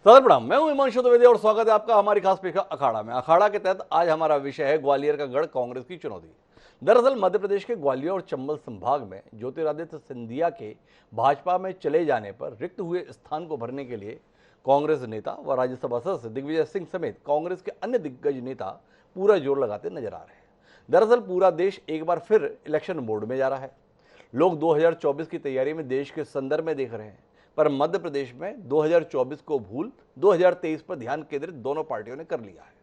सदर प्रणाम, मैं हूं हिमांशु द्विवेदी और स्वागत है आपका हमारी खास पेशा अखाड़ा में। अखाड़ा के तहत आज हमारा विषय है ग्वालियर का गढ़, कांग्रेस की चुनौती। दरअसल मध्य प्रदेश के ग्वालियर और चंबल संभाग में ज्योतिरादित्य सिंधिया के भाजपा में चले जाने पर रिक्त हुए स्थान को भरने के लिए कांग्रेस नेता व राज्यसभा सदस्य दिग्विजय सिंह समेत कांग्रेस के अन्य दिग्गज नेता पूरा जोर लगाते नजर आ रहे हैं। दरअसल पूरा देश एक बार फिर इलेक्शन मोड में जा रहा है। लोग 2024 की तैयारी में देश के संदर्भ में देख रहे हैं, पर मध्य प्रदेश में 2024 को भूल 2023 पर ध्यान केंद्रित दोनों पार्टियों ने कर लिया है।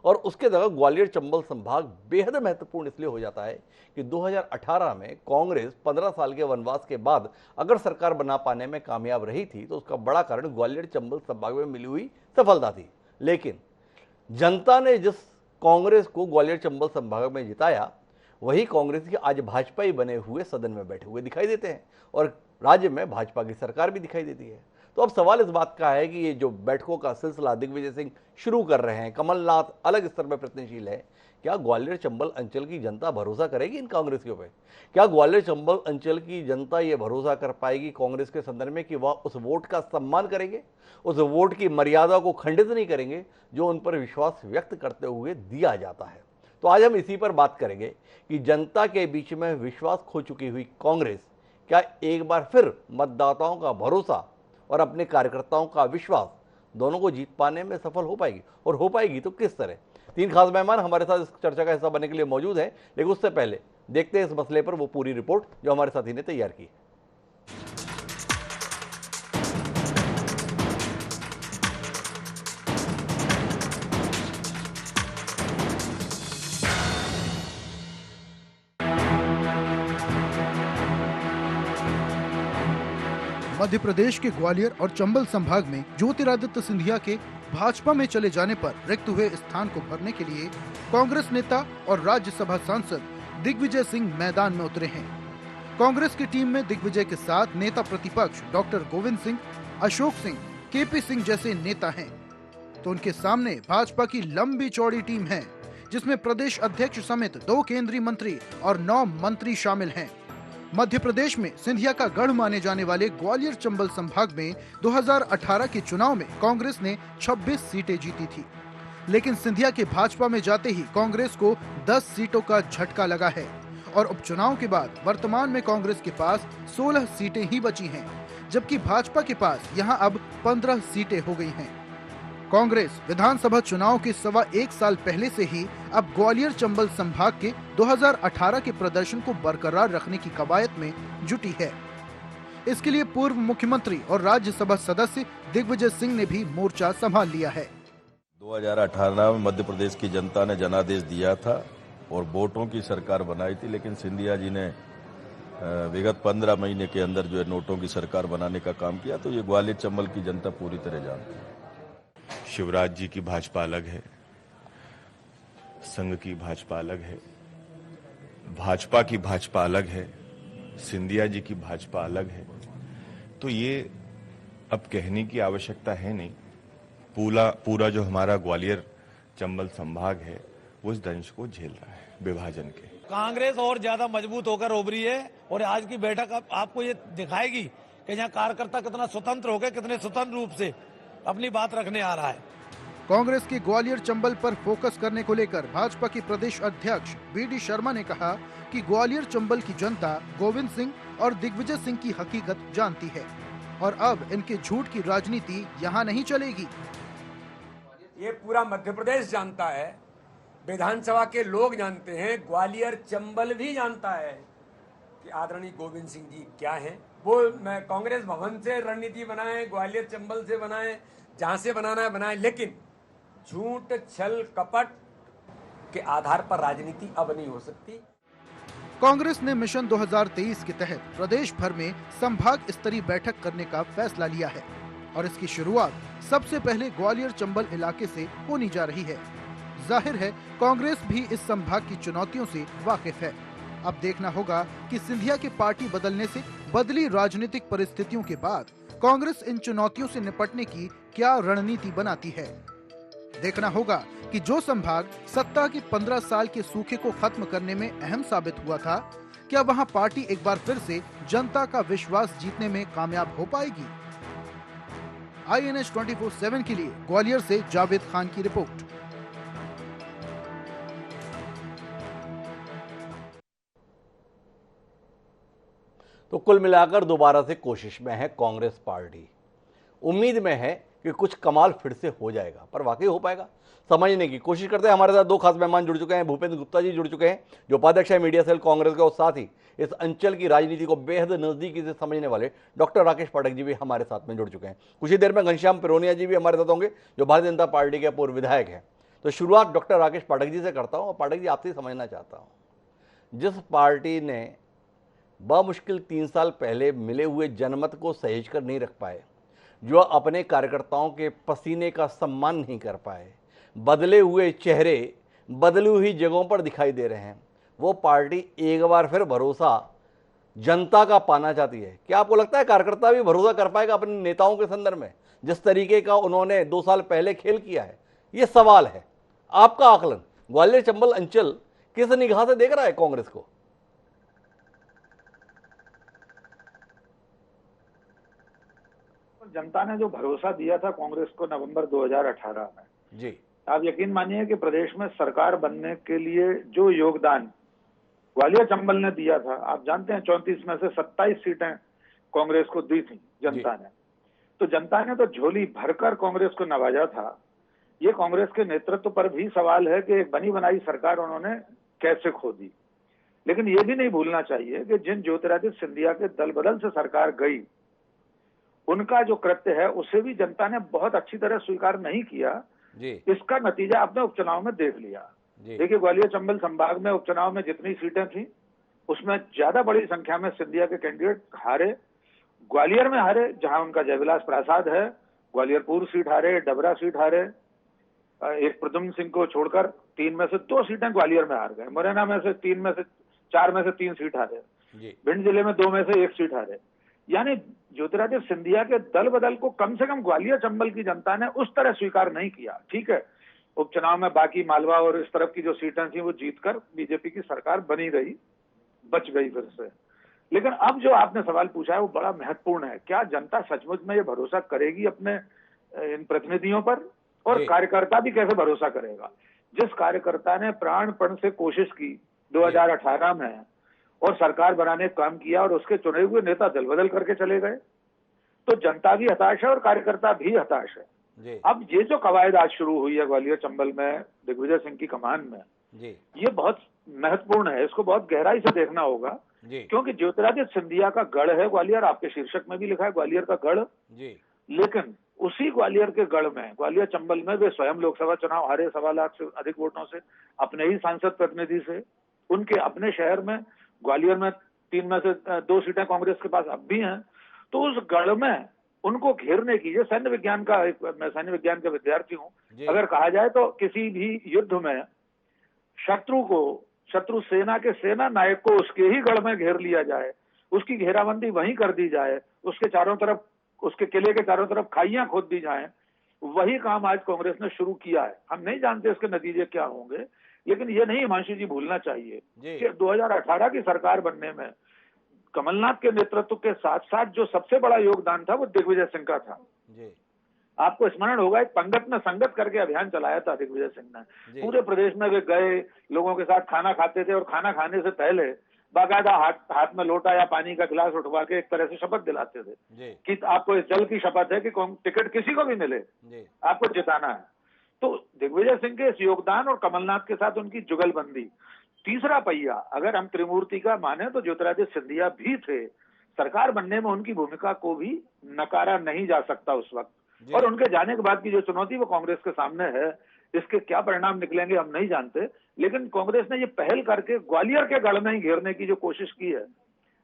और उसके जगह ग्वालियर चंबल संभाग बेहद महत्वपूर्ण इसलिए हो जाता है कि 2018 में कांग्रेस 15 साल के वनवास के बाद अगर सरकार बना पाने में कामयाब रही थी तो उसका बड़ा कारण ग्वालियर चंबल संभाग में मिली हुई सफलता थी। लेकिन जनता ने जिस कांग्रेस को ग्वालियर चंबल संभाग में जिताया, वही कांग्रेस की आज भाजपा ही बने हुए सदन में बैठे हुए दिखाई देते हैं और राज्य में भाजपा की सरकार भी दिखाई देती है। तो अब सवाल इस बात का है कि ये जो बैठकों का सिलसिला दिग्विजय सिंह शुरू कर रहे हैं, कमलनाथ अलग स्तर पर प्रयत्नशील है, क्या ग्वालियर चंबल अंचल की जनता भरोसा करेगी इन कांग्रेस के ऊपर? क्या ग्वालियर चंबल अंचल की जनता ये भरोसा कर पाएगी कांग्रेस के संदर्भ में कि वह उस वोट का सम्मान करेंगे, उस वोट की मर्यादा को खंडित नहीं करेंगे जो उन पर विश्वास व्यक्त करते हुए दिया जाता है? तो आज हम इसी पर बात करेंगे कि जनता के बीच में विश्वास खो चुकी हुई कांग्रेस क्या एक बार फिर मतदाताओं का भरोसा और अपने कार्यकर्ताओं का विश्वास दोनों को जीत पाने में सफल हो पाएगी, और हो पाएगी तो किस तरह? तीन खास मेहमान हमारे साथ इस चर्चा का हिस्सा बनने के लिए मौजूद हैं, लेकिन उससे पहले देखते हैं इस मसले पर वो पूरी रिपोर्ट जो हमारे साथी ने तैयार की। मध्य प्रदेश के ग्वालियर और चंबल संभाग में ज्योतिरादित्य सिंधिया के भाजपा में चले जाने पर रिक्त हुए स्थान को भरने के लिए कांग्रेस नेता और राज्यसभा सांसद दिग्विजय सिंह मैदान में उतरे हैं। कांग्रेस की टीम में दिग्विजय के साथ नेता प्रतिपक्ष डॉक्टर गोविंद सिंह, अशोक सिंह, केपी सिंह जैसे नेता हैं। तो उनके सामने भाजपा की लंबी चौड़ी टीम है, जिसमें प्रदेश अध्यक्ष समेत 2 केंद्रीय मंत्री और 9 मंत्री शामिल हैं। मध्य प्रदेश में सिंधिया का गढ़ माने जाने वाले ग्वालियर चंबल संभाग में 2018 के चुनाव में कांग्रेस ने 26 सीटें जीती थी, लेकिन सिंधिया के भाजपा में जाते ही कांग्रेस को 10 सीटों का झटका लगा है और उपचुनाव के बाद वर्तमान में कांग्रेस के पास 16 सीटें ही बची हैं, जबकि भाजपा के पास यहां अब 15 सीटें हो गई हैं। कांग्रेस विधानसभा चुनाव के 1.25 साल पहले से ही अब ग्वालियर चंबल संभाग के 2018 के प्रदर्शन को बरकरार रखने की कवायद में जुटी है। इसके लिए पूर्व मुख्यमंत्री और राज्यसभा सदस्य दिग्विजय सिंह ने भी मोर्चा संभाल लिया है। 2018 में मध्य प्रदेश की जनता ने जनादेश दिया था और वोटों की सरकार बनाई थी, लेकिन सिंधिया जी ने विगत 15 महीने के अंदर जो है नोटों की सरकार बनाने का काम किया। तो ये ग्वालियर चंबल की जनता पूरी तरह जानती है। शिवराज जी की भाजपा अलग है, संघ की भाजपा अलग है, भाजपा की भाजपा अलग है, सिंधिया जी की भाजपा अलग है। तो ये अब कहने की आवश्यकता है नहीं। पूरा जो हमारा ग्वालियर चंबल संभाग है वो इस दंश को झेल रहा है विभाजन के। कांग्रेस और ज्यादा मजबूत होकर उभरी है और आज की बैठक आपको ये दिखाएगी कि यहाँ कार्यकर्ता कितना स्वतंत्र हो गए, कितने स्वतंत्र रूप से अपनी बात रखने आ रहा है। कांग्रेस के ग्वालियर चंबल पर फोकस करने को लेकर भाजपा के प्रदेश अध्यक्ष बीडी शर्मा ने कहा कि ग्वालियर चंबल की जनता गोविंद सिंह और दिग्विजय सिंह की हकीकत जानती है और अब इनके झूठ की राजनीति यहाँ नहीं चलेगी। ये पूरा मध्य प्रदेश जानता है, विधानसभा के लोग जानते हैं, ग्वालियर चंबल भी जानता है कि आदरणीय गोविंद सिंह जी क्या हैं। वो कांग्रेस भवन से रणनीति बनाए, ग्वालियर चंबल से बनाए, जहां से बनाना है बनाए, लेकिन झूठ, छल, कपट के आधार पर राजनीति अब नहीं हो सकती। कांग्रेस ने मिशन 2023 के तहत प्रदेश भर में संभाग स्तरीय बैठक करने का फैसला लिया है और इसकी शुरुआत सबसे पहले ग्वालियर चंबल इलाके से होनी जा रही है। जाहिर है कांग्रेस भी इस संभाग की चुनौतियों से वाकिफ है। अब देखना होगा कि सिंधिया के पार्टी बदलने से बदली राजनीतिक परिस्थितियों के बाद कांग्रेस इन चुनौतियों से निपटने की क्या रणनीति बनाती है। देखना होगा कि जो संभाग सत्ता की 15 साल के सूखे को खत्म करने में अहम साबित हुआ था, क्या वहां पार्टी एक बार फिर से जनता का विश्वास जीतने में कामयाब हो पाएगी? INH 24/7 के लिए ग्वालियर से जावेद खान की रिपोर्ट। तो कुल मिलाकर दोबारा से कोशिश में है कांग्रेस पार्टी। उम्मीद में है कि कुछ कमाल फिर से हो जाएगा, पर वाकई हो पाएगा समझने की कोशिश करते हैं। हमारे साथ दो खास मेहमान जुड़ चुके हैं। भूपेंद्र गुप्ता जी जुड़ चुके हैं, जो उपाध्यक्ष है मीडिया सेल कांग्रेस के, और साथ ही इस अंचल की राजनीति को बेहद नजदीकी से समझने वाले डॉक्टर राकेश पाठक जी भी हमारे साथ में जुड़ चुके हैं। कुछ ही देर में घनश्याम पिरोनिया जी भी हमारे साथ होंगे, जो भारतीय जनता पार्टी के पूर्व विधायक हैं। तो शुरुआत डॉक्टर राकेश पाठक जी से करता हूँ, और पाठक जी आपसे समझना चाहता हूँ, जिस पार्टी ने बमुश्किल 3 साल पहले मिले हुए जनमत को सहेज कर नहीं रख पाए, जो अपने कार्यकर्ताओं के पसीने का सम्मान नहीं कर पाए, बदले हुए चेहरे बदली हुई जगहों पर दिखाई दे रहे हैं, वो पार्टी एक बार फिर भरोसा जनता का पाना चाहती है। क्या आपको लगता है कार्यकर्ता भी भरोसा कर पाएगा अपने नेताओं के संदर्भ में, जिस तरीके का उन्होंने 2 साल पहले खेल किया है? ये सवाल है। आपका आकलन, ग्वालियर चंबल अंचल किस निगाह से देख रहा है कांग्रेस को? जनता ने जो भरोसा दिया था कांग्रेस को नवंबर 2018 में, जी, आप यकीन मानिए कि प्रदेश में सरकार बनने के लिए जो योगदान ग्वालियर चंबल ने दिया था, आप जानते हैं 34 में से 27 सीटें कांग्रेस को दी थी जनता ने। तो जनता ने तो झोली भरकर कांग्रेस को नवाजा था। ये कांग्रेस के नेतृत्व पर भी सवाल है कि एक बनी बनाई सरकार उन्होंने कैसे खो दी। लेकिन ये भी नहीं भूलना चाहिए कि जिन ज्योतिरादित्य सिंधिया के दल बदल से सरकार गई, उनका जो कृत्य है उसे भी जनता ने बहुत अच्छी तरह स्वीकार नहीं किया। जी, इसका नतीजा आपने उपचुनाव में देख लिया। देखिए, ग्वालियर चंबल संभाग में उपचुनाव में जितनी सीटें थी, उसमें ज्यादा बड़ी संख्या में सिंधिया के कैंडिडेट हारे। ग्वालियर में हारे, जहां उनका जयविलास प्रसाद है। ग्वालियर पूर्व सीट हारे, डबरा सीट हारे। एक प्रद्युम्न सिंह को छोड़कर 3 में से 2 सीटें ग्वालियर में हार गए। मुरैना में से 4 में से 3 सीट हारे। भिंड जिले में 2 में से 1 सीट हारे। यानी ज्योतिरादित्य सिंधिया के दल बदल को कम से कम ग्वालियर चंबल की जनता ने उस तरह स्वीकार नहीं किया। ठीक है, उपचुनाव में बाकी मालवा और इस तरफ की जो सीटें थी वो जीतकर बीजेपी की सरकार बनी रही, बच गई फिर से। लेकिन अब जो आपने सवाल पूछा है वो बड़ा महत्वपूर्ण है। क्या जनता सचमुच में ये भरोसा करेगी अपने इन प्रतिनिधियों पर? और कार्यकर्ता भी कैसे भरोसा करेगा? जिस कार्यकर्ता ने प्राणपण से कोशिश की 2018 में और सरकार बनाने का काम किया और उसके चुने हुए नेता दल बदल करके चले गए, तो जनता भी हताश है और कार्यकर्ता भी हताश है। अब ये जो कवायद आज शुरू हुई है ग्वालियर चंबल में दिग्विजय सिंह की कमान में, ये बहुत महत्वपूर्ण है। इसको बहुत गहराई से देखना होगा, क्योंकि ज्योतिरादित्य सिंधिया का गढ़ है ग्वालियर। आपके शीर्षक में भी लिखा है ग्वालियर का गढ़। लेकिन उसी ग्वालियर के गढ़ में, ग्वालियर चंबल में वे स्वयं लोकसभा चुनाव हारे 1.25 लाख से अधिक वोटों से, अपने ही सांसद प्रतिनिधि से। उनके अपने शहर में ग्वालियर में 3 में से 2 सीटें कांग्रेस के पास अब भी हैं। तो उस गढ़ में उनको घेरने की, ये सैन्य विज्ञान का, मैं सैन्य विज्ञान का विद्यार्थी हूं, अगर कहा जाए तो किसी भी युद्ध में शत्रु सेना के सेना नायक को उसके ही गढ़ में घेर लिया जाए, उसकी घेराबंदी वहीं कर दी जाए, उसके चारों तरफ, उसके किले के चारों तरफ खाइयां खोद दी जाएं, वही काम आज कांग्रेस ने शुरू किया है। हम नहीं जानते इसके नतीजे क्या होंगे, लेकिन ये नहीं हिमांशु जी भूलना चाहिए कि 2018 की सरकार बनने में कमलनाथ के नेतृत्व के साथ साथ जो सबसे बड़ा योगदान था वो दिग्विजय सिंह का था। आपको स्मरण होगा, एक पंगत में संगत करके अभियान चलाया था दिग्विजय सिंह ने। पूरे प्रदेश में वे गए, लोगों के साथ खाना खाते थे और खाना खाने से पहले बाकायदा हाथ में लोटा या पानी का गिलास उठवा के एक तरह से शपथ दिलाते थे कि आपको इस जल की शपथ है कि टिकट किसी को भी मिले, आपको जिताना है। तो दिग्विजय सिंह के इस योगदान और कमलनाथ के साथ उनकी जुगलबंदी, तीसरा पहिया अगर हम त्रिमूर्ति का माने तो ज्योतिरादित्य सिंधिया भी थे। सरकार बनने में उनकी भूमिका को भी नकारा नहीं जा सकता उस वक्त। और उनके जाने के बाद की जो चुनौती वो कांग्रेस के सामने है, इसके क्या परिणाम निकलेंगे हम नहीं जानते। लेकिन कांग्रेस ने ये पहल करके ग्वालियर के गढ़ में ही घेरने की जो कोशिश की है,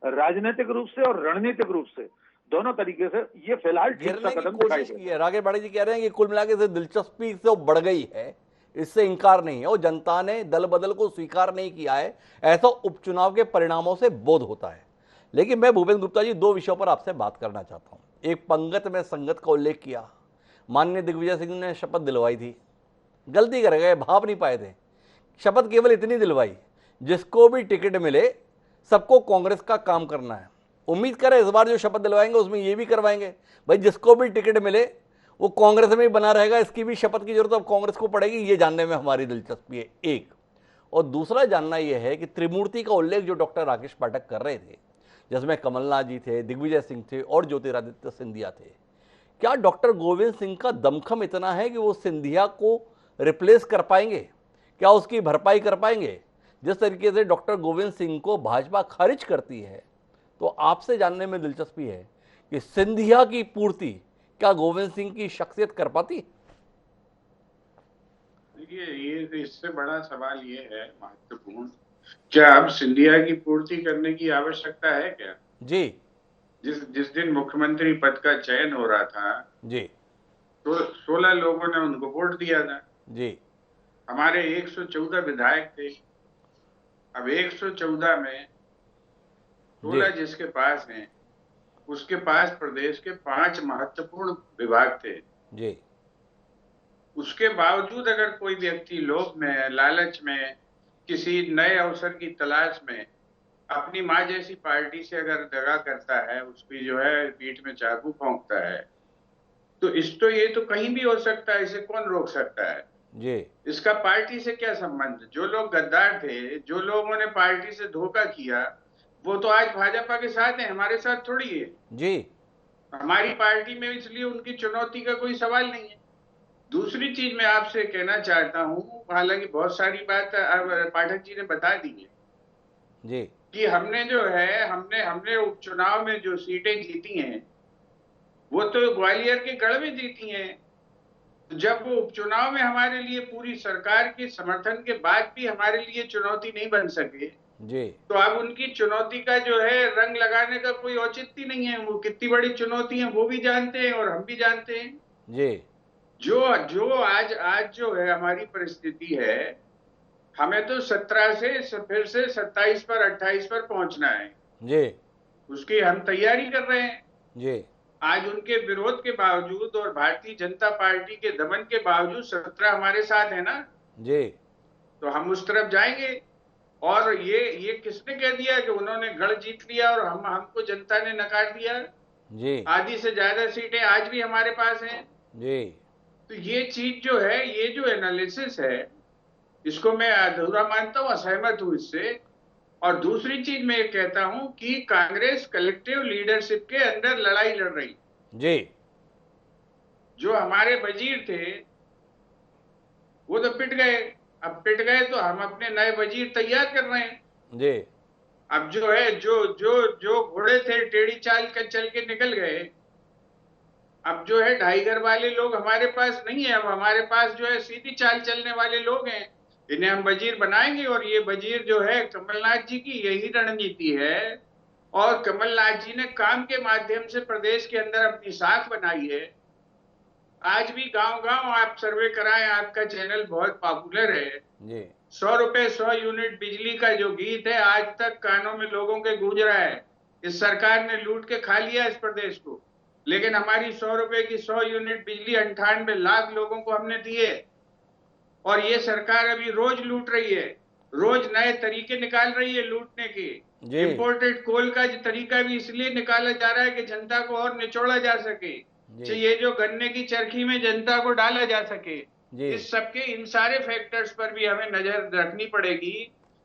राजनीतिक रूप से और रणनीतिक रूप से, दोनों तरीके से, ये फिलहाल ठीक सा कदम दिखाई दे रहा है। राकेश पाठक जी कह रहे हैं कि कुल मिलाकर से दिलचस्पी से बढ़ गई है, इससे इंकार नहीं है, और जनता ने दल बदल को स्वीकार नहीं किया है, ऐसा उपचुनाव के परिणामों से बोध होता है। लेकिन मैं भूपेंद्र गुप्ता जी 2 विषयों पर आपसे बात करना चाहता हूं। एक, पंगत में संगत का उल्लेख किया। माननीय दिग्विजय सिंह ने शपथ दिलवाई थी, गलती कर गए, भाप नहीं पाए थे। शपथ केवल इतनी दिलवाई, जिसको भी टिकट मिले सबको कांग्रेस का काम करना है। उम्मीद करें इस बार जो शपथ दिलवाएंगे उसमें ये भी करवाएंगे, भाई जिसको भी टिकट मिले वो कांग्रेस में ही बना रहेगा, इसकी भी शपथ की जरूरत अब कांग्रेस को पड़ेगी, ये जानने में हमारी दिलचस्पी है एक। और दूसरा जानना यह है कि त्रिमूर्ति का उल्लेख जो डॉक्टर राकेश पाठक कर रहे थे, जिसमें कमलनाथ जी थे, दिग्विजय सिंह थे और ज्योतिरादित्य सिंधिया थे, क्या डॉक्टर गोविंद सिंह का दमखम इतना है कि वो सिंधिया को रिप्लेस कर पाएंगे? क्या उसकी भरपाई कर पाएंगे? जिस तरीके से डॉक्टर गोविंद सिंह को भाजपा खारिज करती है, तो आपसे जानने में दिलचस्पी है कि सिंधिया की पूर्ति क्या गोविंद सिंह की शख्सियत कर पाती? देखिए, ये इससे बड़ा सवाल ये है महत्वपूर्ण, क्या अब सिंधिया की पूर्ति करने की आवश्यकता है क्या? जी जिस दिन मुख्यमंत्री पद का चयन हो रहा था जी, तो 16 लोगों ने उनको वोट दिया था। जी हमारे 114 विधायक थे। अब 114 में 16 जिसके पास हैं, उसके पास प्रदेश के 5 महत्वपूर्ण विभाग थे। जी, उसके बावजूद अगर कोई व्यक्ति लोभ में, लालच में, किसी नए अवसर की तलाश में अपनी माँ जैसी पार्टी से अगर दगा करता है, उसकी जो है पीठ में चाकू भोंकता है, तो ये तो कहीं भी हो सकता है, इसे कौन रोक सकता है? जी, इसका पार्टी से क्या संबंध? जो लोग गद्दार थे, जो लोगों ने पार्टी से धोखा किया, वो तो आज भाजपा के साथ है, हमारे साथ थोड़ी है। जी, हमारी पार्टी में, इसलिए उनकी चुनौती का कोई सवाल नहीं है। दूसरी चीज मैं आपसे कहना चाहता हूँ, हालांकि बहुत सारी बात पाठक जी ने बता दी है जी, कि हमने जो है हमने उपचुनाव में जो सीटें जीती हैं, वो तो ग्वालियर के गढ़ में जीती हैं। जब वो उपचुनाव में हमारे लिए पूरी सरकार के समर्थन के बाद भी हमारे लिए चुनौती नहीं बन सके, जी, तो अब उनकी चुनौती का जो है रंग लगाने का कोई औचित्य नहीं है। वो कितनी बड़ी चुनौती है वो भी जानते हैं और हम भी जानते हैं। जी, जो आज जो है हमारी परिस्थिति है, हमें तो 17 से फिर से 27 पर 28 पर पहुंचना है। जी, उसकी हम तैयारी कर रहे हैं। जी, आज उनके विरोध के बावजूद और भारतीय जनता पार्टी के दमन के बावजूद 17 हमारे साथ है ना, जी, तो हम उस तरफ जाएंगे। और ये किसने कह दिया कि उन्होंने गढ़ जीत लिया और हमको जनता ने नकार दिया? जी, आधी से ज्यादा सीटें आज भी हमारे पास हैं। जी, तो ये चीज जो है, ये जो एनालिसिस है, इसको मैं अधूरा मानता हूँ, असहमत हूँ इससे। और दूसरी चीज मैं ये कहता हूं कि कांग्रेस कलेक्टिव लीडरशिप के अंदर लड़ाई लड़ रही। जी, जो हमारे वजीर थे वो तो पिट गए। अब पिट गए तो हम अपने नए वजीर तैयार कर रहे हैं। जी, अब जो है जो घोड़े थे टेढ़ी चाल के चल के निकल गए, अब जो है ढाई घर वाले लोग हमारे पास नहीं है। अब हमारे पास जो है सीधी चाल चलने वाले लोग हैं, इन्हें हम वजीर बनाएंगे। और ये वजीर जो है कमलनाथ जी की यही रणनीति है। और कमलनाथ जी ने काम के माध्यम से प्रदेश के अंदर अपनी साख बनाई है। आज भी गांव-गांव आप सर्वे कराएं, आपका चैनल बहुत पॉपुलर है। जी, 100 रुपए 100 यूनिट बिजली का जो गीत है, आज तक कानों में लोगों के गूंज रहा है। इस सरकार ने लूट के खा लिया इस प्रदेश को, लेकिन हमारी 100 रुपए की 100 यूनिट बिजली 98 लाख लोगों को हमने दिए। और ये सरकार अभी रोज लूट रही है, रोज नए तरीके निकाल रही है लूटने के। इंपोर्टेड कोल का जो तरीका भी इसलिए निकाला जा रहा है कि जनता को और निचोड़ा जा सके, तो ये जो गन्ने की चरखी में जनता को डाला जा सके। इस सबके, इन सारे फैक्टर्स पर भी हमें नजर रखनी पड़ेगी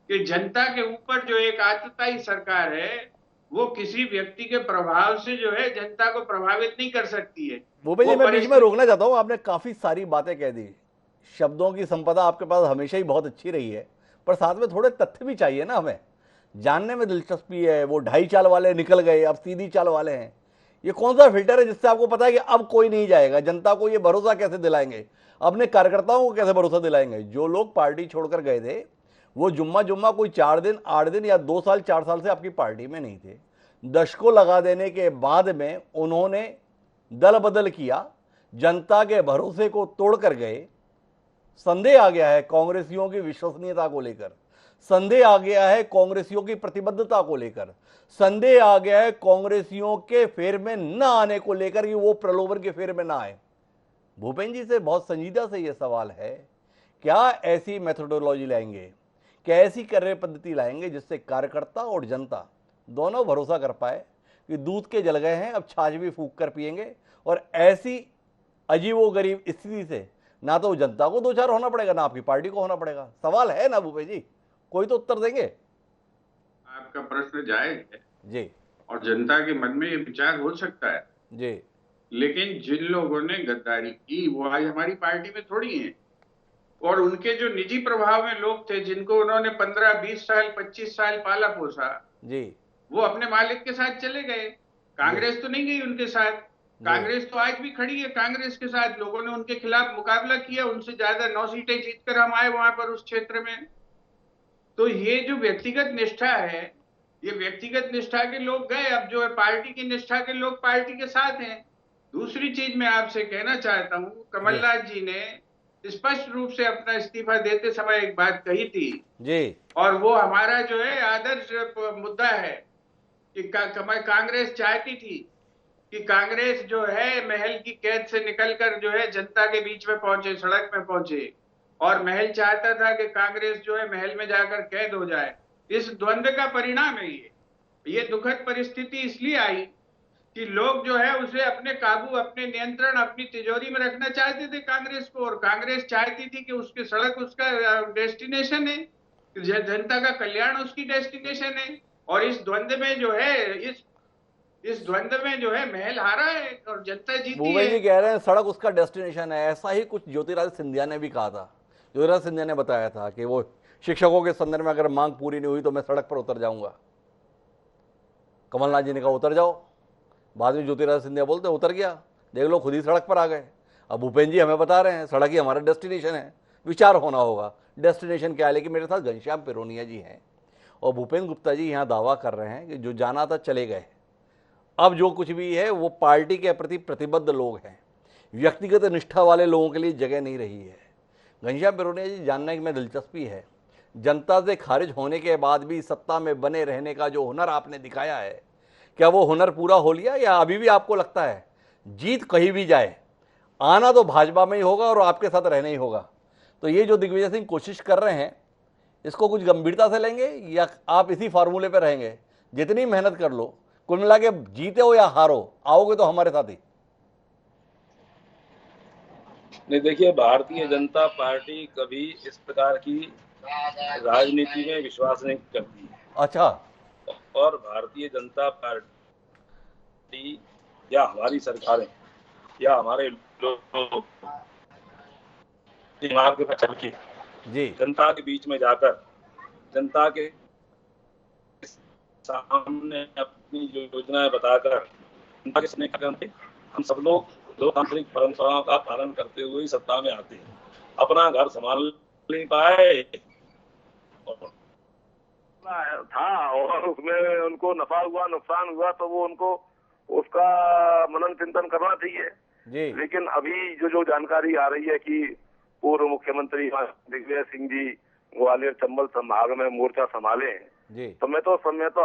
कि जनता के ऊपर जो एक आतताई सरकार है, वो किसी व्यक्ति के प्रभाव से जो है जनता को प्रभावित नहीं कर सकती है। भूपेश जी, मैं बीच में रोकना चाहता हूँ, आपने काफी सारी बातें कह दी, शब्दों की संपदा आपके पास हमेशा ही बहुत अच्छी रही है, पर साथ में थोड़े तथ्य भी चाहिए ना, हमें जानने में दिलचस्पी है। वो ढाई चाल वाले निकल गए, अब सीधी चाल वाले हैं, ये कौन सा फिल्टर है जिससे आपको पता है कि अब कोई नहीं जाएगा? जनता को ये भरोसा कैसे दिलाएंगे? अपने कार्यकर्ताओं को कैसे भरोसा दिलाएंगे? जो लोग पार्टी छोड़कर गए थे, वो जुम्मा कोई 4 दिन 8 दिन या 2 साल 4 साल से आपकी पार्टी में नहीं थे। दशकों लगा देने के बाद में उन्होंने दल बदल किया, जनता के भरोसे को तोड़कर गए। संदेह आ गया है कांग्रेसियों की विश्वसनीयता को लेकर, संदेह आ गया है कांग्रेसियों की प्रतिबद्धता को लेकर, संदेह आ गया है कांग्रेसियों के फेर में न आने को लेकर कि वो प्रलोभन के फेर में ना आए। भूपेन्द्र जी से बहुत संजीदा से यह सवाल है, क्या ऐसी मेथोडोलॉजी लाएंगे, क्या ऐसी कार्य पद्धति लाएंगे जिससे कार्यकर्ता और जनता दोनों भरोसा कर पाए कि दूध के जल गए हैं, अब छाछ भी फूंक कर पिएंगे, और ऐसी अजीबोगरीब स्थिति से ना तो जनता को दो चार होना पड़ेगा, ना आपकी पार्टी को होना पड़ेगा। सवाल है ना भूपेश जी, कोई तो उत्तर देंगे। आपका प्रश्न जायज है जी और जनता के मन में ये विचार हो सकता है जी, लेकिन जिन लोगों ने गद्दारी की वो आज हमारी पार्टी में थोड़ी हैं, और उनके जो निजी प्रभाव में लोग थे जिनको उन्होंने 15-20 साल 25 साल पाला पोसा जी वो अपने मालिक के साथ चले गए। कांग्रेस तो नहीं गई उनके साथ, कांग्रेस तो आज भी खड़ी है कांग्रेस के साथ। लोगों ने उनके खिलाफ मुकाबला किया, उनसे ज्यादा 9 सीटें जीतकर हम आए वहां पर उस क्षेत्र में। तो ये जो व्यक्तिगत निष्ठा है, ये व्यक्तिगत निष्ठा के लोग गए, अब जो है पार्टी की निष्ठा के लोग पार्टी के साथ हैं। दूसरी चीज मैं आपसे कहना चाहता हूं, कमलनाथ जी ने स्पष्ट रूप से अपना इस्तीफा देते समय एक बात कही थी जी, और वो हमारा जो है आदर्श मुद्दा है कि कांग्रेस चाहती थी कि कांग्रेस जो है महल की कैद से निकलकर जो है जनता के बीच में पहुंचे, सड़क में पहुंचे, और महल चाहता था कि कांग्रेस जो है महल में जाकर कैद हो जाए। इस द्वंद्व का परिणाम है ये दुखद परिस्थिति इसलिए आई कि लोग जो है उसे अपने काबू, अपने नियंत्रण, अपनी तिजोरी में रखना चाहते थे कांग्रेस को, और कांग्रेस चाहती थी कि उसकी सड़क उसका डेस्टिनेशन है, जनता का कल्याण उसकी डेस्टिनेशन है। और इस द्वंद्व में जो है इस द्वंद्व में जो है महल हारा है और जनता जीती भूपेश है। जी कह रहे हैं सड़क उसका डेस्टिनेशन है। ऐसा ही कुछ ज्योतिरादित्य सिंधिया ने भी कहा था। ज्योतिरादित्य सिंधिया ने बताया था कि वो शिक्षकों के संदर्भ में अगर मांग पूरी नहीं हुई तो मैं सड़क पर उतर जाऊंगा। कमलनाथ जी ने कहा उतर जाओ, बाद में ज्योतिरादित्य सिंधिया बोलते उतर गया, देख लो खुद ही सड़क पर आ गए। अब भूपेन्द्र जी हमें बता रहे हैं सड़क ही हमारा डेस्टिनेशन है। विचार होना होगा डेस्टिनेशन क्या है। लेकिन मेरे साथ घनश्याम पिरोनिया जी हैं और भूपेन्द्र गुप्ता जी यहाँ दावा कर रहे हैं कि जो जाना था चले गए, अब जो कुछ भी है वो पार्टी के प्रति प्रतिबद्ध लोग हैं, व्यक्तिगत निष्ठा वाले लोगों के लिए जगह नहीं रही है। घनश्याम पिरोनिया जी, जानने में दिलचस्पी है, जनता से खारिज होने के बाद भी सत्ता में बने रहने का जो हुनर आपने दिखाया है, क्या वो हुनर पूरा हो लिया या अभी भी आपको लगता है जीत कहीं भी जाए आना तो भाजपा में ही होगा और आपके साथ रहना ही होगा? तो ये जो दिग्विजय सिंह कोशिश कर रहे हैं इसको कुछ गंभीरता से लेंगे या आप इसी फार्मूले पर रहेंगे, जितनी मेहनत कर लो, कुल मिला के जीते हो या हारो आओगे तो हमारे साथ ही? नहीं, देखिए, भारतीय जनता पार्टी कभी इस प्रकार की राजनीति में विश्वास नहीं करती। अच्छा, और भारतीय जनता पार्टी या हमारी सरकारें या हमारे लोग मार्ग पर चल के जी, जनता के बीच में जाकर जनता के सामने अपनी योजनाएं बताकर जनता के स्नेह करते, हम सब लोग लोकतांत्रिक परंपराओं का पालन करते हुए ही सत्ता में आते हैं। अपना घर संभाल नहीं पाए था और उसमें उनको नफा हुआ, नुकसान हुआ, तो वो उनको उसका मनन चिंतन करना चाहिए जी। लेकिन अभी जो जानकारी आ रही है कि पूर्व मुख्यमंत्री दिग्विजय सिंह जी ग्वालियर चंबल संभाग में मोर्चा संभाले हैं जी, तो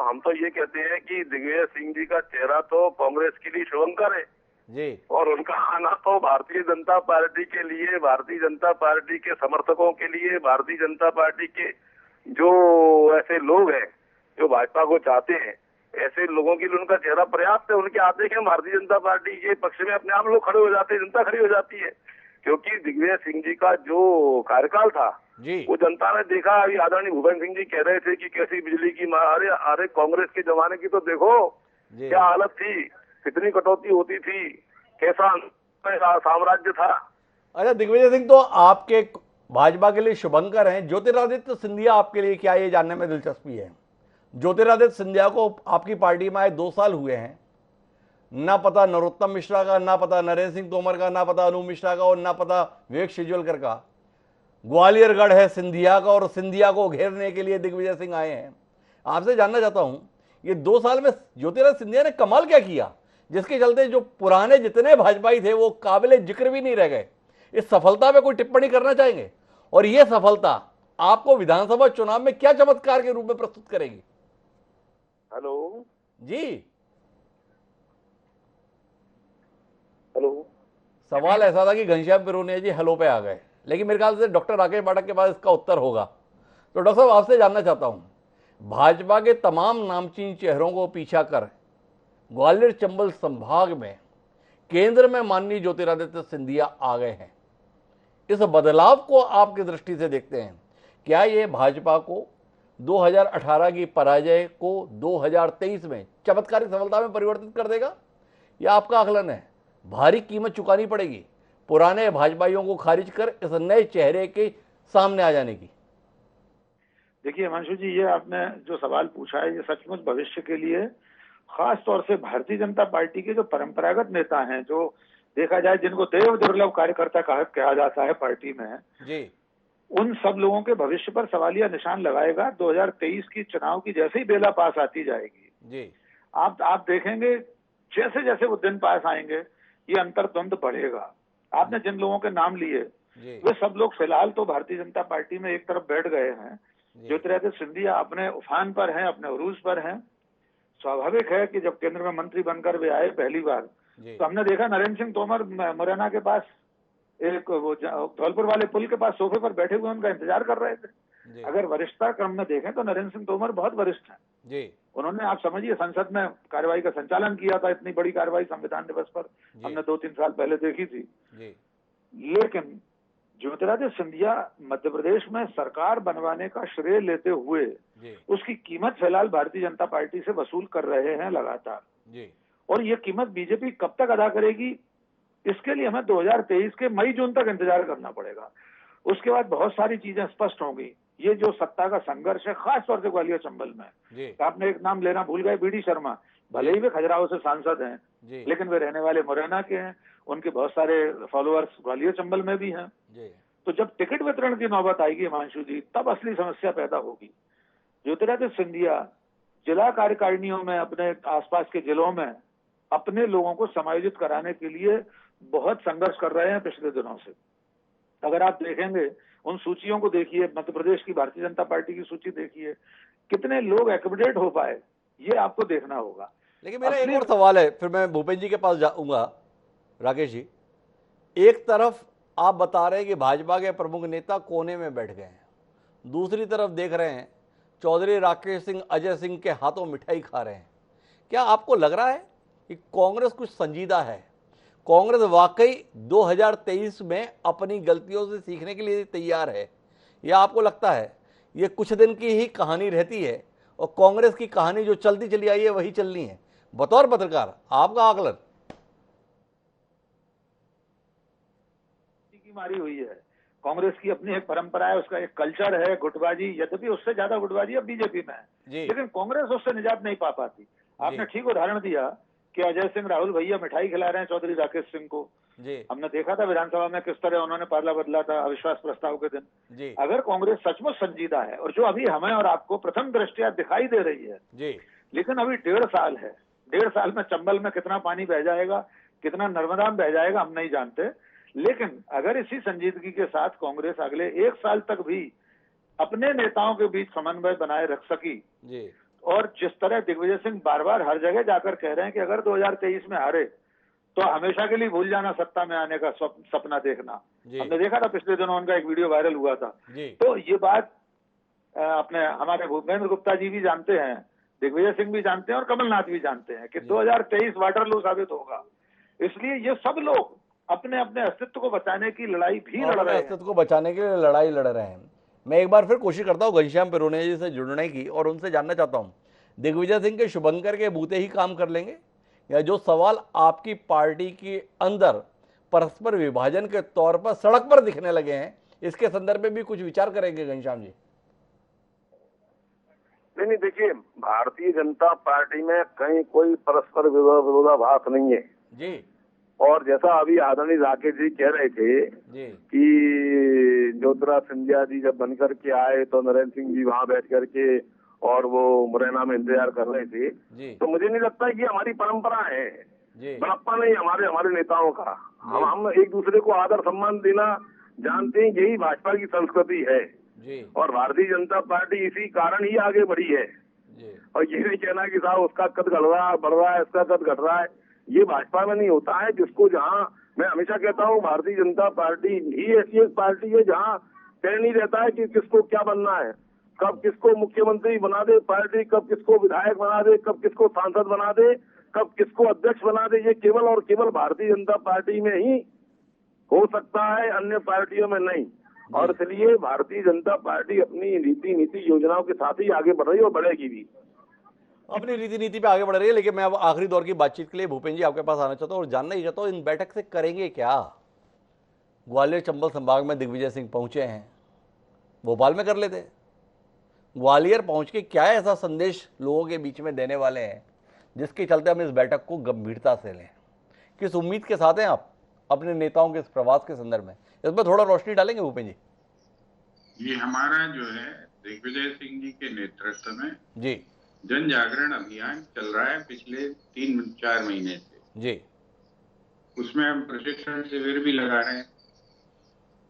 हम तो ये कहते हैं कि दिग्विजय सिंह जी का चेहरा तो कांग्रेस के लिए शुभंकर है जी, और उनका आना तो भारतीय जनता पार्टी के लिए, भारतीय जनता पार्टी के समर्थकों के लिए, भारतीय जनता पार्टी के जो ऐसे लोग हैं जो भाजपा को चाहते हैं, ऐसे लोगों के लिए उनका चेहरा पर्याप्त है। उनके आते हैं भारतीय जनता पार्टी के पक्ष में अपने आप लोग खड़े हो जाते हैं, जनता खड़ी हो जाती है। क्योंकि दिग्विजय सिंह जी का जो कार्यकाल था जी, वो जनता ने देखा। अभी आदरणीय भूपेन्द्र सिंह जी कह रहे थे कि कैसी बिजली की मार, अरे कांग्रेस के जमाने की तो देखो क्या हालत थी, कितनी कटौती होती थी, कैसा साम्राज्य था। अच्छा, दिग्विजय सिंह तो आपके भाजपा के लिए शुभंकर हैं, ज्योतिरादित्य सिंधिया आपके लिए क्या, ये जानने में दिलचस्पी है। ज्योतिरादित्य सिंधिया को आपकी पार्टी में आए 2 साल हुए हैं, ना पता नरोत्तम मिश्रा का, ना पता नरेंद्र सिंह तोमर का, ना पता अनूप मिश्रा का और ना पता विवेक शेजवलकर का। ग्वालियरगढ़ है सिंधिया का और सिंधिया को घेरने के लिए दिग्विजय सिंह आए हैं। आपसे जानना चाहता हूं ये 2 साल में ज्योतिरादित्य सिंधिया ने कमाल क्या किया जिसके चलते जो पुराने जितने भाजपाई थे वो काबिले जिक्र भी नहीं रह गए? इस सफलता पे कोई टिप्पणी करना चाहेंगे? और ये सफलता आपको विधानसभा चुनाव में क्या चमत्कार के रूप में प्रस्तुत करेगी? हेलो जी, हेलो, सवाल ऐसा था कि घनश्याम पिरोनिया जी हेलो पे आ गए, लेकिन मेरे ख्याल से डॉक्टर राकेश पाठक के पास इसका उत्तर होगा। तो डॉक्टर साहब आपसे जानना चाहता हूं, भाजपा के तमाम नामचीन चेहरों को पीछा कर ग्वालियर चंबल संभाग में केंद्र में माननीय ज्योतिरादित्य सिंधिया आ गए हैं। इस बदलाव को आपकी दृष्टि से देखते हैं, क्या ये भाजपा को 2018 की पराजय को 2023 में चमत्कारिक सफलता में परिवर्तित कर देगा? यह आपका आकलन है भारी कीमत चुकानी पड़ेगी पुराने भाजपाइयों को खारिज कर इस नए चेहरे के सामने आ जाने की? देखिए हिमांशु जी, ये आपने जो सवाल पूछा है ये सचमुच भविष्य के लिए, खास तौर से भारतीय जनता पार्टी के जो परंपरागत नेता हैं, जो देखा जाए जिनको देव दुर्लभ कार्यकर्ता कहा जाता है पार्टी में जी, उन सब लोगों के भविष्य पर सवालिया निशान लगाएगा 2023 की चुनाव की जैसे ही बेला पास आती जाएगी जी। आप देखेंगे जैसे जैसे वो दिन पास आएंगे ये अंतर्द्वंद बढ़ेगा। आपने जिन लोगों के नाम लिए वे सब लोग फिलहाल तो भारतीय जनता पार्टी में एक तरफ बैठ गए हैं। ज्योतिरादित्य सिंधिया अपने उफान पर हैं, अपने उरूज पर हैं। स्वाभाविक है कि जब केंद्र में मंत्री बनकर वे आए पहली बार तो हमने देखा नरेंद्र सिंह तोमर मुरैना के पास एक वो धौलपुर वाले पुल के पास सोफे पर बैठे हुए उनका इंतजार कर रहे थे। अगर वरिष्ठता क्रम में देखें तो नरेंद्र सिंह तोमर बहुत वरिष्ठ हैं जी। उन्होंने आप समझिए संसद में कार्यवाही का संचालन किया था। इतनी बड़ी कार्यवाही संविधान दिवस पर हमने 2-3 साल पहले देखी थी जी। लेकिन ज्योतिरादित्य सिंधिया मध्य प्रदेश में सरकार बनवाने का श्रेय लेते हुए उसकी कीमत फिलहाल भारतीय जनता पार्टी से वसूल कर रहे हैं लगातार जी। और ये कीमत बीजेपी कब तक अदा करेगी, इसके लिए हमें 2023 के मई जून तक इंतजार करना पड़ेगा। उसके बाद बहुत सारी चीजें स्पष्ट होंगी। ये जो सत्ता का संघर्ष है खास तौर से ग्वालियर चंबल में, आपने एक नाम लेना भूल गए, बीडी शर्मा। भले ही वे खजुराहो से सांसद हैं लेकिन वे रहने वाले मुरैना के हैं, उनके बहुत सारे फॉलोअर्स ग्वालियर चंबल में भी हैं। तो जब टिकट वितरण की नौबत आएगी हिमांशु जी, तब असली समस्या पैदा होगी। ज्योतिरादित्य सिंधिया जिला कार्यकारिणियों में अपने आसपास के जिलों में अपने लोगों को समायोजित कराने के लिए बहुत संघर्ष कर रहे हैं पिछले दिनों से। अगर आप देखेंगे उन सूचियों को देखिए, मध्य प्रदेश की भारतीय जनता पार्टी की सूची देखिए, कितने लोग एकोमोडेट हो पाए ये आपको देखना होगा। लेकिन मेरा एक और सवाल है, फिर मैं भूपेंद्र जी के पास जाऊंगा। राकेश जी, एक तरफ आप बता रहे हैं कि भाजपा के प्रमुख नेता कोने में बैठ गए हैं, दूसरी तरफ देख रहे हैं चौधरी राकेश सिंह अजय सिंह के हाथों मिठाई खा रहे हैं। क्या आपको लग रहा है कि कांग्रेस कुछ संजीदा है? कांग्रेस वाकई 2023 में अपनी गलतियों से सीखने के लिए तैयार है, या आपको लगता है ये कुछ दिन की ही कहानी रहती है और कांग्रेस की कहानी जो चलती चली आई है वही चलनी है? बतौर पत्रकार आपका आकलन। मारी हुई है कांग्रेस की, अपनी एक परंपरा है, उसका एक कल्चर है गुटबाजी, यद्यपि उससे ज्यादा गुटबाजी अब बीजेपी में है लेकिन कांग्रेस उससे निजात नहीं पा पाती। आपने ठीक उदाहरण दिया कि अजय सिंह राहुल भैया मिठाई खिला रहे हैं चौधरी राकेश सिंह को। हमने देखा था विधानसभा में किस तरह उन्होंने पाला बदला था अविश्वास प्रस्ताव के दिन। अगर कांग्रेस सचमुच संजीदा है, और जो अभी हमें और आपको प्रथम दृष्टया दिखाई दे रही है लेकिन अभी 1.5 साल है, 1.5 साल में चंबल में कितना पानी बह जाएगा, कितना नर्मदा में बह जाएगा हम नहीं जानते। लेकिन अगर इसी संजीदगी के साथ कांग्रेस अगले 1 साल तक भी अपने नेताओं के बीच समन्वय बनाए रख सकी और जिस तरह दिग्विजय सिंह बार बार हर जगह जाकर कह रहे हैं कि अगर 2023 में हारे तो हमेशा के लिए भूल जाना सत्ता में आने का सपना देखना। हमने देखा था पिछले दिनों उनका एक वीडियो वायरल हुआ था। तो ये बात अपने हमारे भूपेंद्र गुप्ता जी भी जानते हैं, दिग्विजय सिंह भी जानते हैं और कमलनाथ भी जानते हैं कि 2023 वाटरलू साबित होगा। इसलिए ये सब लोग अपने अपने अस्तित्व को बचाने की लड़ाई भी लड़ रहे हैं, अस्तित्व को बचाने के लिए लड़ाई लड़ रहे हैं। मैं एक बार फिर कोशिश करता हूं घनश्याम पिरोनिया जी से जुड़ने की और उनसे जानना चाहता हूं, दिग्विजय सिंह के शुभंकर के बूते ही काम कर लेंगे, या जो सवाल आपकी पार्टी के अंदर परस्पर विभाजन के तौर पर सड़क पर दिखने लगे हैं, इसके संदर्भ में भी कुछ विचार करेंगे घनश्याम जी? नहीं, देखिए भारतीय जनता पार्टी में कहीं कोई परस्पर विरोधाभास नहीं है जी। और जैसा अभी आदरणीय राकेश जी कह रहे थे कि ज्योतिरादित्य सिंधिया जी जब बनकर के आए तो नरेंद्र सिंह जी वहां बैठ करके और वो मुरैना में इंतजार कर रहे थे, तो मुझे नहीं लगता कि हमारी परंपरा है, बड़प्पा नहीं हमारे नेताओं का। हम एक दूसरे को आदर सम्मान देना जानते हैं, यही भाजपा की संस्कृति है और भारतीय जनता पार्टी इसी कारण ही आगे बढ़ी है। और ये नहीं कहना कि साहब उसका कद बढ़ रहा है इसका कद घट रहा है, ये भाजपा में नहीं होता है। जिसको जहां मैं हमेशा कहता हूँ भारतीय जनता पार्टी ही ऐसी एक पार्टी है जहां तय नहीं रहता है कि किसको क्या बनना है, कब किसको मुख्यमंत्री बना दे पार्टी, कब किसको विधायक बना दे, कब किसको सांसद बना दे, कब किसको अध्यक्ष बना दे, ये केवल और केवल भारतीय जनता पार्टी में ही हो सकता है, अन्य पार्टियों में नहीं। और इसलिए भारतीय जनता पार्टी अपनी नीति योजनाओं के साथ ही आगे बढ़ रही है और बढ़ेगी भी। अपनी नीति पे आगे बढ़ रही है। लेकिन मैं अब आखिरी दौर की बातचीत के लिए भूपेंद्र जी आपके पास आना चाहता हूँ और जानना ही चाहता हूँ, इन बैठक से करेंगे क्या? ग्वालियर चंबल संभाग में दिग्विजय सिंह पहुंचे हैं, भोपाल में कर लेते। ग्वालियर पहुंच के क्या ऐसा संदेश लोगों के बीच में देने वाले हैं जिसके चलते हम इस बैठक को गंभीरता से लें? किस उम्मीद के साथ हैं आप अपने नेताओं के इस प्रवास के संदर्भ में? इस पर थोड़ा रोशनी डालेंगे भूपेंद्र जी? ये हमारा जो है दिग्विजय सिंह जी के नेतृत्व में जी जन जागरण अभियान चल रहा है पिछले 3-4 महीने से जी। उसमें हम प्रशिक्षण शिविर भी लगा रहे हैं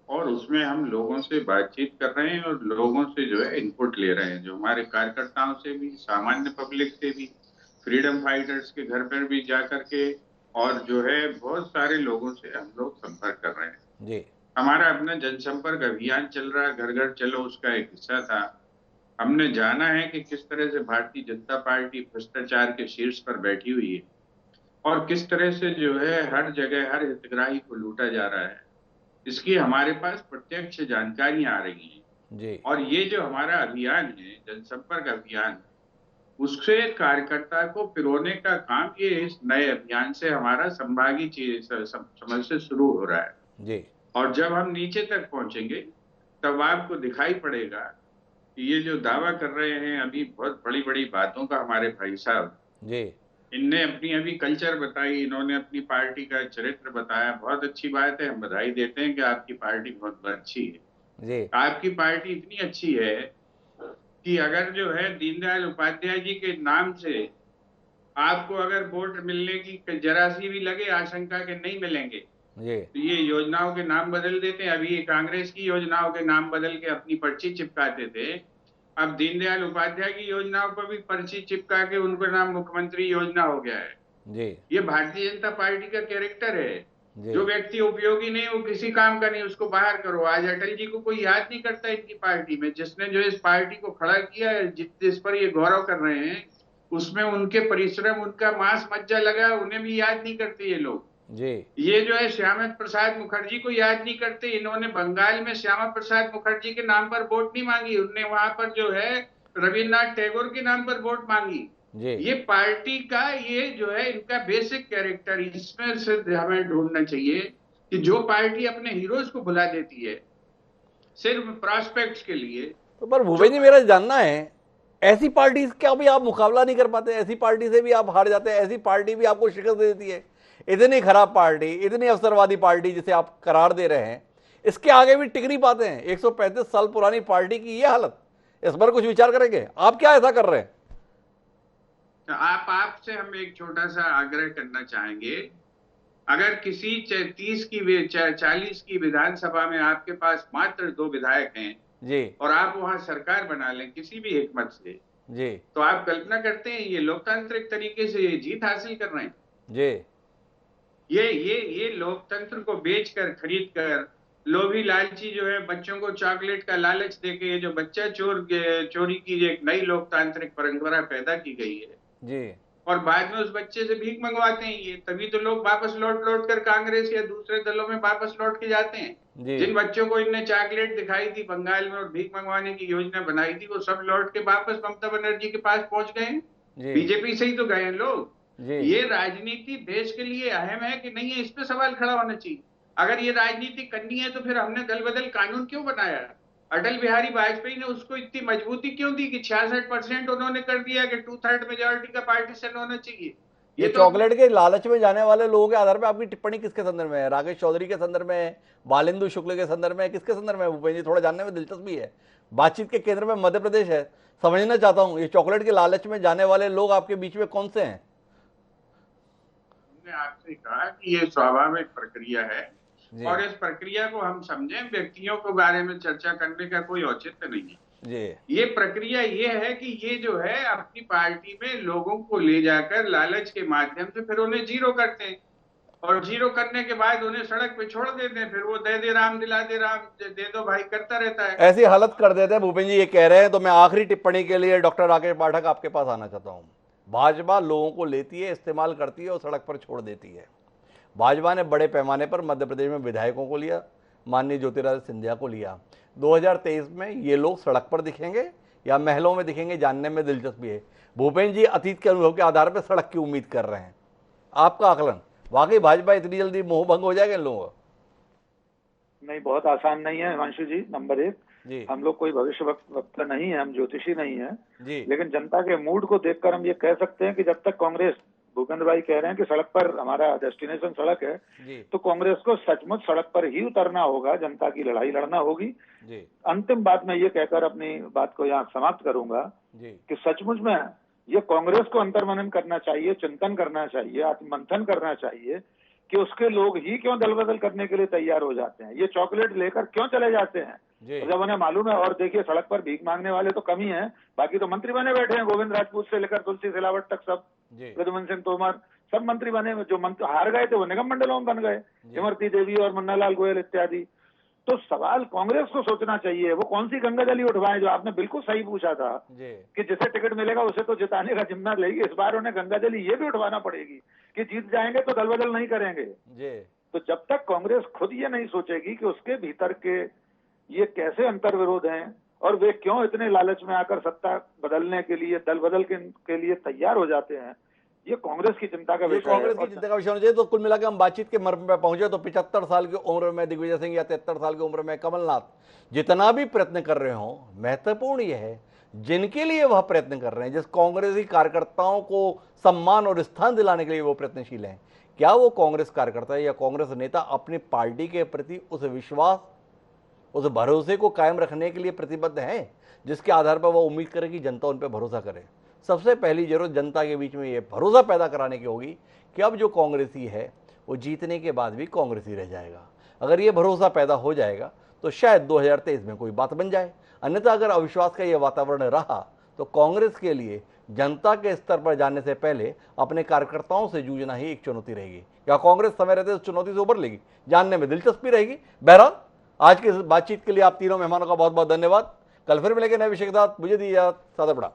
और उसमें हम लोगों से बातचीत कर रहे हैं और लोगों से जो है इनपुट ले रहे हैं, जो हमारे कार्यकर्ताओं से भी, सामान्य पब्लिक से भी, फ्रीडम फाइटर्स के घर पर भी जा करके, और जो है बहुत सारे लोगों से हम लोग संपर्क कर रहे हैं जी। हमारा अपना जनसंपर्क अभियान चल रहा है, घर घर चलो उसका एक हिस्सा था। हमने जाना है कि किस तरह से भारतीय जनता पार्टी भ्रष्टाचार के शीर्ष पर बैठी हुई है और किस तरह से जो है हर जगह हर हितग्राही को लूटा जा रहा है। इसकी हमारे पास प्रत्यक्ष जानकारियां आ रही हैं जी। और ये जो हमारा अभियान है जनसंपर्क अभियान, उससे कार्यकर्ता को पिरोने का काम ये इस नए अभियान से हमारा संभागीय समझ से शुरू हो रहा है जी। और जब हम नीचे तक पहुंचेंगे तब आपको दिखाई पड़ेगा कि ये जो दावा कर रहे हैं अभी बहुत बड़ी बड़ी बातों का हमारे भाई साहब जी, इनने अपनी अभी कल्चर बताई, इन्होंने अपनी पार्टी का चरित्र बताया, बहुत अच्छी बात है, हम बधाई देते हैं कि आपकी पार्टी बहुत अच्छी है जी। आपकी पार्टी इतनी अच्छी है कि अगर जो है दीनदयाल उपाध्याय जी के नाम से आपको अगर वोट मिलने की जरा सी भी लगे आशंका के नहीं मिलेंगे जी। तो ये योजनाओं के नाम बदल देते हैं। अभी ये कांग्रेस की योजनाओं के नाम बदल के अपनी पर्ची चिपकाते थे, अब दीनदयाल उपाध्याय की योजनाओं पर भी पर्ची चिपका के उनका नाम मुख्यमंत्री योजना हो गया है जी। ये भारतीय जनता पार्टी का कैरेक्टर है। जी। जो व्यक्ति उपयोगी नहीं, वो किसी काम का नहीं, उसको बाहर करो। आज अटल जी को कोई याद नहीं करता इनकी पार्टी में, जिसने जो इस पार्टी को खड़ा किया है, जिस पर ये गौरव कर रहे हैं, उसमें उनके परिश्रम, उनका मांस मज्जा लगा, उन्हें भी याद नहीं करते ये लोग जी। ये जो है श्यामा प्रसाद मुखर्जी को याद नहीं करते। इन्होंने बंगाल में श्यामा प्रसाद मुखर्जी के नाम पर वोट नहीं मांगी, उनने वहां पर जो है रविन्द्रनाथ टैगोर के नाम पर वोट मांगी जी। ये पार्टी का ये जो है इनका बेसिक कैरेक्टर, इसमें से हमें ढूंढना चाहिए कि जो पार्टी अपने हीरोज को भुला देती है सिर्फ प्रॉस्पेक्ट्स के लिए। तो पर भूपेंद्र जी मेरा जानना है, ऐसी पार्टी का भी आप मुकाबला नहीं कर पाते? ऐसी पार्टी से भी आप हार जाते हैं? ऐसी पार्टी भी आपको शिकस्त दे देती है? इतनी खराब पार्टी, इतनी अवसरवादी पार्टी जिसे आप करार दे रहे हैं, इसके आगे भी टिक नहीं पाते हैं? 135 साल पुरानी पार्टी की ये हालत, इस पर कुछ विचार करेंगे? आप क्या ऐसा कर रहे हैं? तो आपसे हम एक छोटा सा आग्रह करना चाहेंगे, अगर किसी 40 की विधानसभा में आपके पास मात्र 2 विधायक हैं जी और आप वहां सरकार बना लें किसी भी हिकमत से जी, तो आप कल्पना करते हैं ये लोकतांत्रिक तरीके से ये जीत हासिल कर रहे हैं। जी। ये लोकतंत्र को बेचकर खरीद कर लोभी लालची जो है बच्चों को चॉकलेट का लालच देके ये जो बच्चा चोरी की एक नई लोकतांत्रिक परंपरा पैदा की गई है जी। और बाद में उस बच्चे से भीख मंगवाते हैं ये, तभी तो लोग वापस लौट कर कांग्रेस या दूसरे दलों में वापस लौट के जाते हैं। जिन बच्चों को इनने चॉकलेट दिखाई थी बंगाल में और भीख मंगवाने की योजना बनाई थी, वो सब लौट के वापस ममता बनर्जी के पास पहुंच गए हैं। बीजेपी से ही तो गए हैं लोग। ये राजनीति देश के लिए अहम है कि नहीं है, इस पे सवाल खड़ा होना चाहिए। अगर ये राजनीति करनी है तो फिर हमने दल बदल कानून क्यों बनाया? अटल बिहारी वाजपेयी ने उसको इतनी मजबूती क्यों दी कि 66% उन्होंने कर दिया कि 2/3 मेजोरिटी का पार्टीशन होना चाहिए। ये चॉकलेट के लालच में जाने वाले लोगों के आधार पर आपकी टिप्पणी किसके संदर्भ में है? राकेश चौधरी के संदर्भ में, बालेंदु शुक्ल के संदर्भ में, किसके संदर्भ में? भूपेंद्र जी थोड़ा जानने में दिलचस्पी है। बातचीत के केंद्र में मध्य प्रदेश है, समझना चाहता हूँ ये चॉकलेट के लालच में जाने वाले लोग आपके बीच में कौन से हैं? हमने आपसे कहा कि ये स्वाभाविक प्रक्रिया है और इस प्रक्रिया को हम समझें, व्यक्तियों के बारे में चर्चा करने का कोई औचित्य नहीं है जी। ये प्रक्रिया ये है कि ये जो है अपनी पार्टी में लोगों को ले जाकर लालच के माध्यम से फिर उन्हें जीरो करते हैं और जीरो करने के बाद उन्हें सड़क पे छोड़ देते हैं, फिर वो दे राम दिला दे राम दे दो भाई करता रहता है, ऐसी हालत कर देते हैं। भूपेंद्र जी ये कह रहे हैं, तो मैं आखिरी टिप्पणी के लिए डॉक्टर राकेश पाठक आपके पास आना चाहता हूँ। भाजपा लोगों को लेती है, इस्तेमाल करती है और सड़क पर छोड़ देती है। भाजपा ने बड़े पैमाने पर मध्य प्रदेश में विधायकों को लिया, माननीय ज्योतिरादित्य सिंधिया को लिया। 2023 में ये लोग सड़क पर दिखेंगे या महलों में दिखेंगे, जानने में दिलचस्पी है। भूपेन्द्र जी अतीत के अनुभव के आधार पर सड़क की उम्मीद कर रहे हैं, आपका आकलन, वाकई भाजपा इतनी जल्दी मोह भंग हो जाएगा इन लोगों का? नहीं, बहुत आसान नहीं है हिमांशु जी। नंबर एक, जी हम लोग कोई भविष्य वक्ता नहीं है, हम ज्योतिषी नहीं है जी। लेकिन जनता के मूड को देखकर हम ये कह सकते हैं कि जब तक कांग्रेस, भूपेंद्र भाई कह रहे हैं कि सड़क पर हमारा डेस्टिनेशन सड़क है, जी तो कांग्रेस को सचमुच सड़क पर ही उतरना होगा, जनता की लड़ाई लड़ना होगी। जी अंतिम बात मैं ये कहकर अपनी बात को यहाँ समाप्त करूंगा जी कि सचमुच में ये कांग्रेस को अंतर्मनन करना चाहिए, चिंतन करना चाहिए, आत्ममंथन करना चाहिए कि उसके लोग ही क्यों दल बदल करने के लिए तैयार हो जाते हैं, ये चॉकलेट लेकर क्यों चले जाते हैं जब उन्हें मालूम है। और देखिए, सड़क पर भीख मांगने वाले तो कम ही हैं, बाकी तो मंत्री बने बैठे हैं, गोविंद राजपूत से लेकर तुलसी सिलावट तक सब, प्रद्युम्न सिंह तोमर सब मंत्री बने। जो मंत्री हार गए थे वो निगम मंडलों में बन गए, इमरती देवी और मुन्नालाल गोयल इत्यादि। तो सवाल कांग्रेस को सोचना चाहिए, वो कौन सी गंगा जली उठवाए, जो आपने बिल्कुल सही पूछा था कि जिसे टिकट मिलेगा उसे तो जिताने का जिम्मा लेगी। इस बार उन्हें गंगा जली ये भी उठवाना पड़ेगी कि जीत जाएंगे तो दल बदल नहीं करेंगे। तो जब तक कांग्रेस खुद ये नहीं सोचेगी कि उसके भीतर के ये कैसे अंतर्विरोध हैं और वे क्यों इतने लालच में आकर सत्ता बदलने के लिए, दल बदल के लिए तैयार हो जाते हैं, ये कांग्रेस की चिंता का विषय है। कांग्रेस की चिंता का विषय होना चाहिए। तो कुल मिलाकर हम बातचीत के मर्म में पहुंचे तो 75 साल की उम्र में दिग्विजय सिंह या 73 साल की उम्र में कमलनाथ जितना भी प्रयत्न कर रहे हो, महत्वपूर्ण यह है जिनके लिए वह प्रयत्न कर रहे हैं, जिस कांग्रेसी कार्यकर्ताओं को सम्मान और स्थान दिलाने के लिए वो प्रयत्नशील हैं, क्या वो कांग्रेस कार्यकर्ता या कांग्रेस नेता अपनी पार्टी के प्रति उस विश्वास, उस भरोसे को कायम रखने के लिए प्रतिबद्ध हैं जिसके आधार पर वह उम्मीद करे कि जनता उन पर भरोसा करे? सबसे पहली जरूरत जनता के बीच में ये भरोसा पैदा कराने की होगी कि अब जो कांग्रेसी है वो जीतने के बाद भी कांग्रेसी रह जाएगा। अगर ये भरोसा पैदा हो जाएगा तो शायद 2023 में कोई बात बन जाए, अन्यथा अगर अविश्वास का ये वातावरण रहा तो कांग्रेस के लिए जनता के स्तर पर जाने से पहले अपने कार्यकर्ताओं से जूझना ही एक चुनौती रहेगी। क्या कांग्रेस समय रहते उस चुनौती से उबर लेगी? जानने में दिलचस्पी रहेगी। बहरहाल आज की इस बातचीत के लिए आप तीनों मेहमानों का बहुत बहुत धन्यवाद। कल फिर मिलेंगे नए विषय के साथ। मुझे दीजिए इजाजत। सादा बड़ा।